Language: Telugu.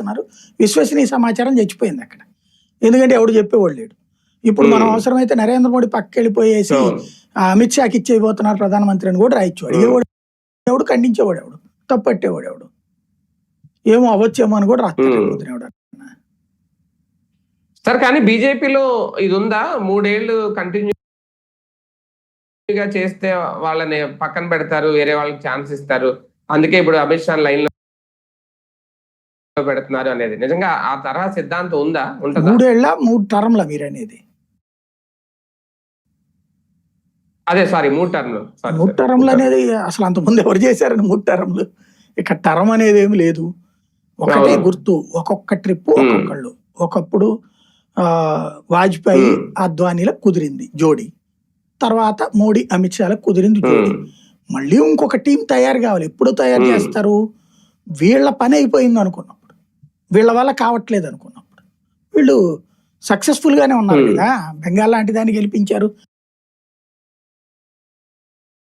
చేస్తున్నారు. విశ్వసనీయ సమాచారం చచ్చిపోయింది అక్కడ. ఎందుకంటే ఎవడు చెప్పేవాడు లేడు. ఇప్పుడు మనం అవసరమైతే నరేంద్ర మోడీ పక్కకెళ్ళిపోయేసి అమిత్ షాకి ఇచ్చేయబోతున్నారు ప్రధానమంత్రి అని కూడా రాయొచ్చు. అడిగేవాడు ఎవడు, ఖండించేవాడు ఎవడు, తప్పట్టేవాడు ఎవడు, ఏమో అవ్వచ్చేమో అని కూడా రాస్తాడు. సార్ కానీ బీజేపీలో ఇది ఉందా, 3 ఏళ్ళు కంటిన్యూగా చేస్తే వాళ్ళని పక్కన పెడతారు, వేరే వాళ్ళకి ఛాన్స్ ఇస్తారు, అందుకే ఇప్పుడు అమిత్ షా లైన్ లో పెడుతున్నారు అనేది నిజంగా ఆ తరహా సిద్ధాంతం ఉందా? ఉంటుందా? 3 ఏళ్ళ 3 టర్మ్ల మీరు అనేది? అదే సారీ 3 టర్మ్లు. 3 టర్మ్లు అనేది అసలు అంతకుముందు ఎవరు చేశారని 3 టర్మ్లు? ఇక్కడ టర్మ్ అనేది ఏమి లేదు, ఒకటే గుర్తు. ఒక్కొక్క ట్రిప్ ఒక్కొక్కళ్ళు. ఒకప్పుడు వాజ్పేయి అద్వానీలకు కుదిరింది జోడీ, తర్వాత మోడీ అమిత్ షాలకు కుదిరింది జోడీ. మళ్ళీ ఇంకొక టీం తయారు కావాలి. ఎప్పుడు తయారు చేస్తారు? వీళ్ళ పని అయిపోయింది అనుకున్నప్పుడు, వీళ్ళ వల్ల కావట్లేదు అనుకున్నప్పుడు. వీళ్ళు సక్సెస్ఫుల్ గానే ఉన్నారు కదా. బెంగాల్ లాంటి దాన్ని గెలిపించారు.